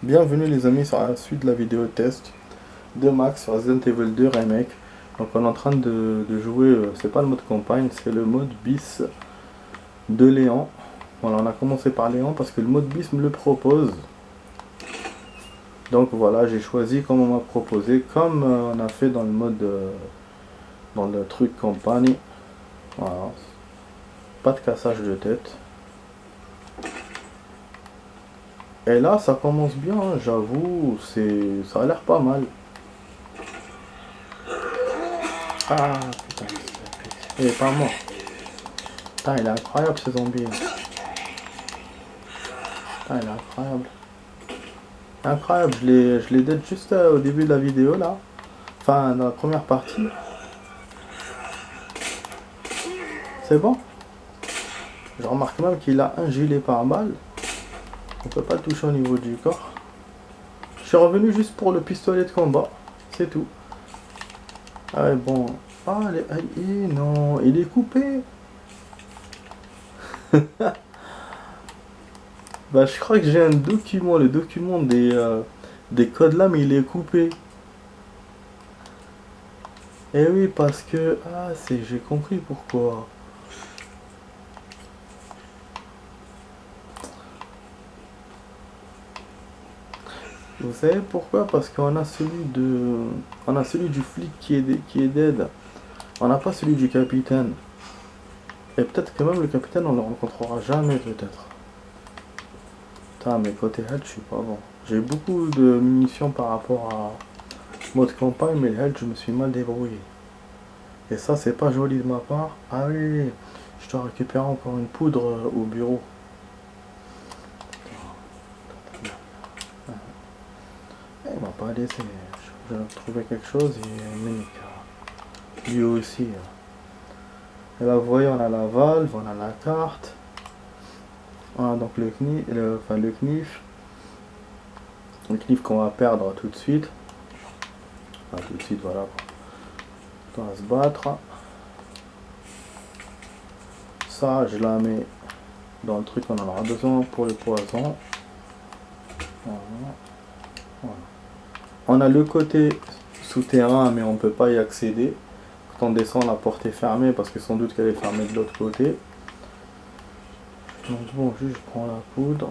Bienvenue les amis sur la suite de la vidéo test de Max sur Resident Evil 2 Remake. Donc on est en train de jouer, c'est pas le mode campagne, c'est le mode bis de Léon. Voilà, on a commencé par Léon parce que le mode bis me le propose. Donc voilà, j'ai choisi comme on m'a proposé, comme on a fait dans le mode, dans le truc campagne. Voilà, pas de cassage de tête. Et là ça commence bien, hein, j'avoue, ça a l'air pas mal. Ah putain, il est pas mort. Putain, il est incroyable ce zombie. Putain, il est incroyable. Incroyable, je l'ai dead juste au début de la vidéo là. Enfin, dans la première partie. C'est bon. Je remarque même qu'il a un gilet pare-balles. On peut pas le toucher au niveau du corps. Je suis revenu juste pour le pistolet de combat. C'est tout. Ah ouais, bon. Ah, non, il est coupé. Bah, je crois que j'ai un document, le document des codes là, mais il est coupé. Eh oui, parce que... Ah, j'ai compris pourquoi. Vous savez pourquoi? Parce qu'on a celui de... On a celui du flic qui est dead. On n'a pas celui du capitaine. Et peut-être que même le capitaine, on le rencontrera jamais, peut-être. Putain, mais côté health, je suis pas bon. J'ai beaucoup de munitions par rapport à mode campagne, mais le health, je me suis mal débrouillé. Et ça, c'est pas joli de ma part. Ah oui, je dois récupérer encore une poudre au bureau. Il m'a pas laissé. Je vais trouver quelque chose et Ménica. Lui aussi. Et là, vous voyez, on a la valve, on a la carte. On a donc le knif, le knif. Le knif qu'on va perdre tout de suite. Enfin, tout de suite, voilà. On va se battre. Ça, je la mets dans le truc qu'on en aura besoin pour le poison. Voilà. Voilà. On a le côté souterrain, mais on ne peut pas y accéder. Quand on descend, la porte est fermée parce que sans doute qu'elle est fermée de l'autre côté. Donc bon, juste je prends la poudre.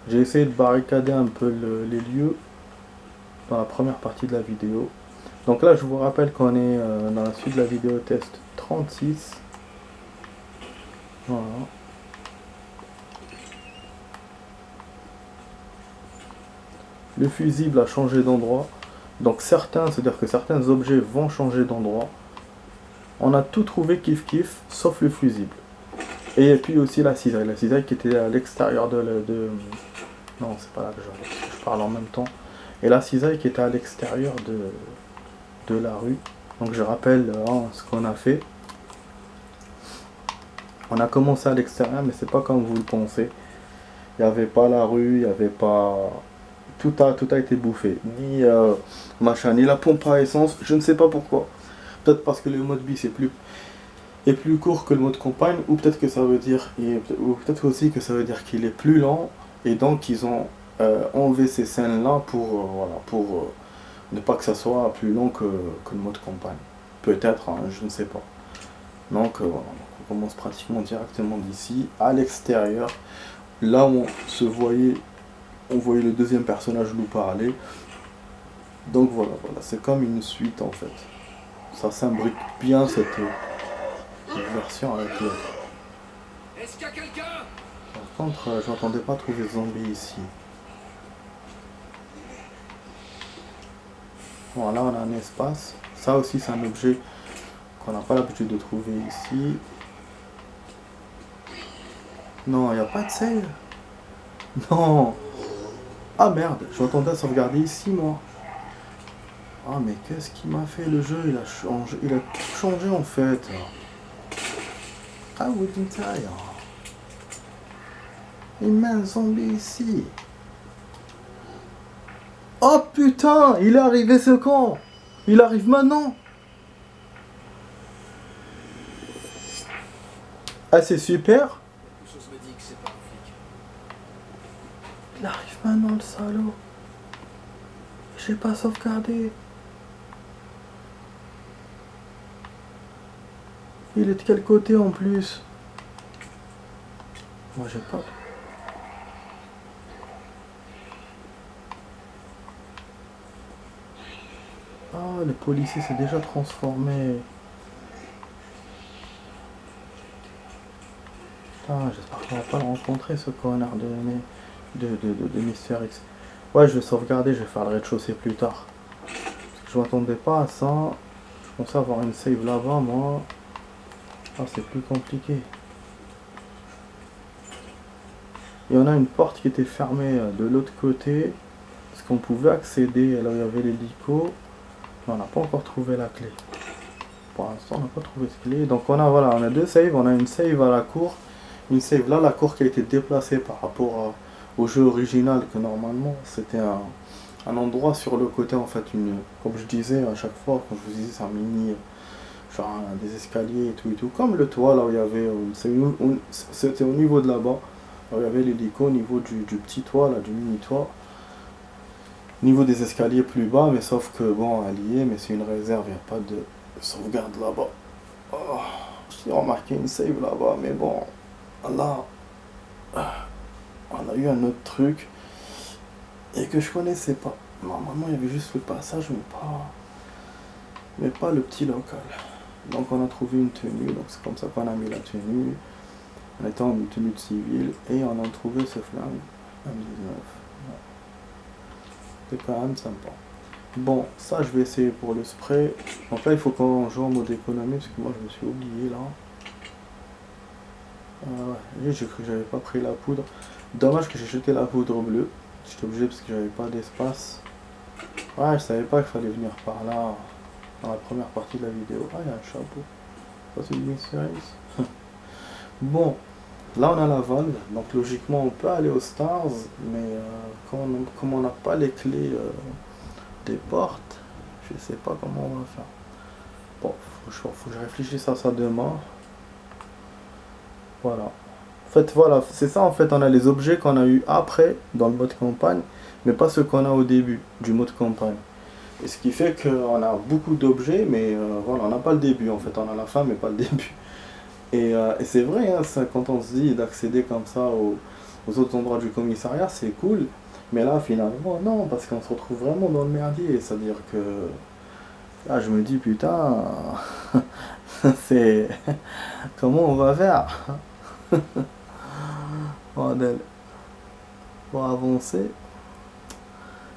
J'ai essayé de barricader un peu les lieux dans la première partie de la vidéo. Donc là, je vous rappelle qu'on est dans la suite de la vidéo test 36. Voilà. Le fusible a changé d'endroit. Donc c'est-à-dire que certains objets vont changer d'endroit. On a tout trouvé kiff sauf le fusible. Et puis aussi la cisaille qui était à l'extérieur Non, c'est pas là que je parle en même temps. Et la cisaille qui était à l'extérieur de la rue. Donc je rappelle ce qu'on a fait. On a commencé à l'extérieur, mais c'est pas comme vous le pensez. Il n'y avait pas la rue, il n'y avait pas... Tout a été bouffé. Ni machin, ni la pompe à essence, je ne sais pas pourquoi. Peut-être parce que le mode bis est plus court que le mode campagne, ou peut-être que ça veut dire, ou peut-être aussi que ça veut dire qu'il est plus lent, et donc ils ont enlevé ces scènes-là pour, voilà, pour ne pas que ça soit plus long que le mode campagne. Peut-être, hein, je ne sais pas. Donc voilà, on commence pratiquement directement d'ici, à l'extérieur, là où on voyait le deuxième personnage nous parler. Donc voilà, c'est comme une suite en fait. Ça s'imbrique bien cette version avec l'autre. Est-ce qu'il y a quelqu'un? Par contre, je n'entendais pas trouver de zombies ici. Bon, là on a un espace. Ça aussi c'est un objet qu'on n'a pas l'habitude de trouver ici. Non, il n'y a pas de save. Non. Ah merde, j'entendais sauvegarder ici moi. Ah mais qu'est-ce qu'il m'a fait le jeu? Il a tout changé en fait. Ah oui, il met un zombie ici. Oh putain, il est arrivé ce camp. Il arrive maintenant. Ah c'est super. Quelque chose me dit que c'est pas un flic. Il arrive maintenant, le salaud. J'ai pas sauvegardé. Il est de quel côté en plus? Moi j'ai pas. Ah, le policier s'est déjà transformé. Putain, j'espère qu'on va pas le rencontrer, ce connard de Mister X. Ouais, je vais sauvegarder, je vais faire le rez-de-chaussée plus tard. Je m'attendais pas à ça. Je pensais avoir une save là-bas, moi. Ah, c'est plus compliqué. Il y en a une porte qui était fermée de l'autre côté. Parce qu'on pouvait accéder là où il y avait l'hélico. On n'a pas encore trouvé la clé. Pour l'instant, on n'a pas trouvé de clé. Donc on a deux saves. On a une save à la cour. Une save là, la cour qui a été déplacée par rapport au jeu original. Que normalement, c'était un endroit sur le côté, en fait. Comme je disais à chaque fois, quand je vous disais, c'est un mini... Genre des escaliers et tout. Comme le toit, là où il y avait... C'était au niveau de là-bas. Là où il y avait l'hélico, au niveau du petit toit, là, du mini-toit. Niveau des escaliers plus bas, mais sauf que bon, elle y est, mais c'est une réserve, il n'y a pas de sauvegarde là-bas. Oh, j'ai remarqué une save là-bas, mais bon, là, on a eu un autre truc et que je connaissais pas. Normalement, il y avait juste le passage, mais pas le petit local. Donc on a trouvé une tenue, donc c'est comme ça qu'on a mis la tenue. On était en tenue de civil et on a trouvé ce flingue, M19. C'est quand même sympa. Bon, ça je vais essayer pour le spray. Donc là il faut qu'on joue en mode économie parce que moi je me suis oublié là. Ouais, j'ai cru que j'avais pas pris la poudre. Dommage que j'ai jeté la poudre bleue. J'étais obligé parce que j'avais pas d'espace. Ouais, je savais pas qu'il fallait venir par là dans la première partie de la vidéo. Ah, il y a un chapeau. Ça c'est une X. Bon, là on a la valve. Donc logiquement on peut aller aux stars. Mais comme on n'a pas les clés des portes, je sais pas comment on va faire. Bon, faut que je réfléchisse à ça demain. Voilà. En fait, voilà, c'est ça en fait, on a les objets qu'on a eu après dans le mode campagne, mais pas ceux qu'on a au début du mode campagne. Et ce qui fait qu'on a beaucoup d'objets, mais voilà, on n'a pas le début en fait, on a la fin mais pas le début. Et c'est vrai, hein, ça, quand on se dit d'accéder comme ça aux autres endroits du commissariat, c'est cool. Mais là, finalement, non, parce qu'on se retrouve vraiment dans le merdier. C'est-à-dire que là, je me dis, putain, c'est... Comment on va faire? Bordel. Pour avancer.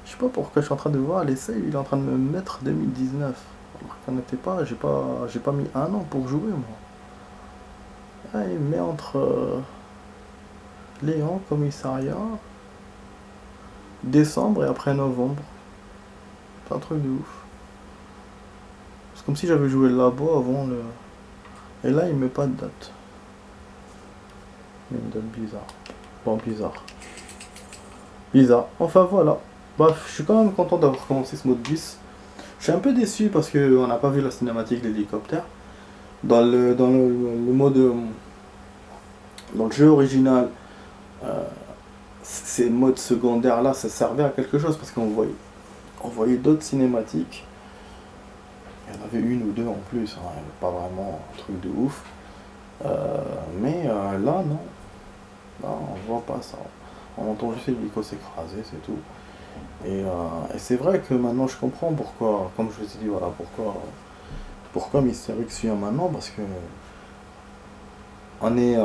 Je sais pas pourquoi je suis en train de voir l'essai, il est en train de me mettre 2019. On n'était pas, j'ai pas mis un an pour jouer, moi. Ah, il me met entre Léon, commissariat, décembre et après novembre. C'est un truc de ouf. C'est comme si j'avais joué le labo avant le... Et là, il met pas de date. Il y a une date bizarre. Bon, bizarre. Bizarre. Enfin, voilà. Bref, je suis quand même content d'avoir commencé ce mode 10. Je suis un peu déçu parce qu'on n'a pas vu la cinématique de l'hélicoptère. Dans le mode... Dans le jeu original, ces modes secondaires là, ça servait à quelque chose parce qu'on voyait d'autres cinématiques. Il y en avait une ou deux en plus, hein, pas vraiment un truc de ouf. Mais là, non. Là, on voit pas ça. On entend juste l'hélico s'écraser, c'est tout. Et c'est vrai que maintenant je comprends pourquoi, comme je vous ai dit, voilà, pourquoi Mister X vient maintenant, parce que on est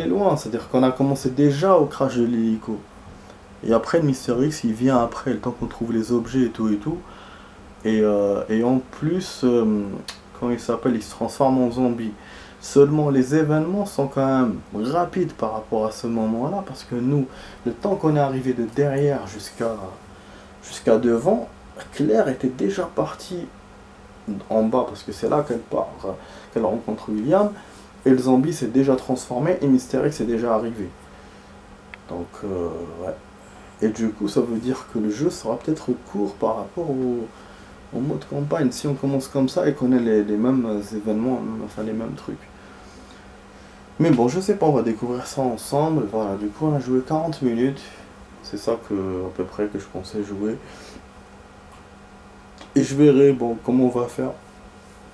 loin, c'est-à-dire qu'on a commencé déjà au crash de l'hélico. Et après, Mister X, il vient après, le temps qu'on trouve les objets et tout. Et en plus, quand il s'appelle, il se transforme en zombie. Seulement, les événements sont quand même rapides par rapport à ce moment-là, parce que nous, le temps qu'on est arrivé de derrière jusqu'à devant, Claire était déjà partie en bas, parce que c'est là qu'elle rencontre William. Et le zombie s'est déjà transformé et Mister X est déjà arrivé. Donc, ouais. Et du coup, ça veut dire que le jeu sera peut-être court par rapport au mode campagne. Si on commence comme ça et qu'on a les mêmes événements, enfin les mêmes trucs. Mais bon, je sais pas, on va découvrir ça ensemble. Voilà, du coup, on a joué 40 minutes. C'est ça que, à peu près que je pensais jouer. Et je verrai bon, comment on va faire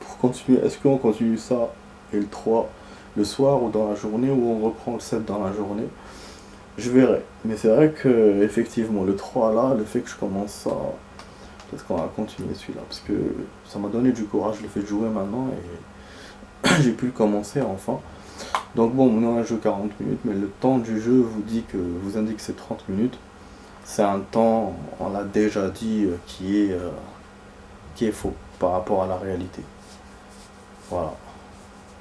pour continuer. Est-ce qu'on continue ça et le 3 le soir ou dans la journée, ou on reprend le 7 dans la journée? Je verrai. Mais c'est vrai que effectivement le 3 là, le fait que je commence ça, peut-être qu'on va continuer celui-là. Parce que ça m'a donné du courage le fait de jouer maintenant et j'ai pu le commencer enfin. Donc bon, on a un jeu 40 minutes, mais le temps du jeu vous indique que c'est 30 minutes. C'est un temps, on l'a déjà dit, qui est faux par rapport à la réalité. Voilà.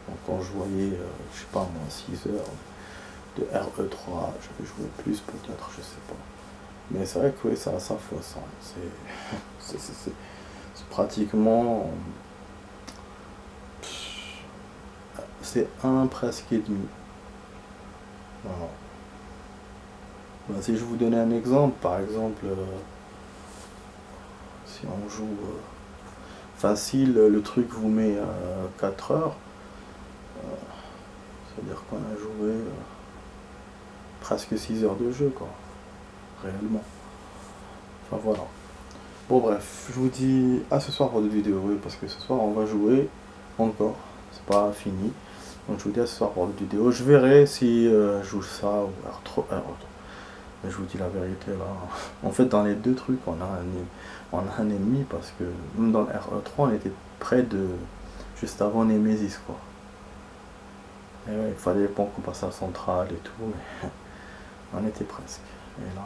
Donc quand je voyais, je sais pas moi, 6 heures de RE3, je vais jouer plus peut-être, je sais pas. Mais c'est vrai que oui, ça fausse. Hein. C'est pratiquement. C'est un presque et demi. Voilà. Ben, si je vous donnais un exemple, par exemple, si on joue facile, le truc vous met 4 heures, c'est-à-dire qu'on a joué presque 6 heures de jeu, quoi, réellement. Enfin voilà. Bon bref, je vous dis à ce soir pour d'autres vidéos, oui, parce que ce soir on va jouer encore, c'est pas fini. Donc je vous dis à ce soir pour d'autres vidéos. Je verrai si je joue ça ou R3. Mais je vous dis la vérité là. En fait dans les deux trucs on a un ennemi parce que même dans le RE3 on était près de juste avant Nemesis quoi. Et ouais, il fallait pas qu'on passe à la centrale et tout, mais on était presque. Et là,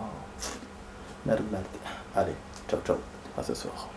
merde, merde. Allez, ciao ciao, à ce soir.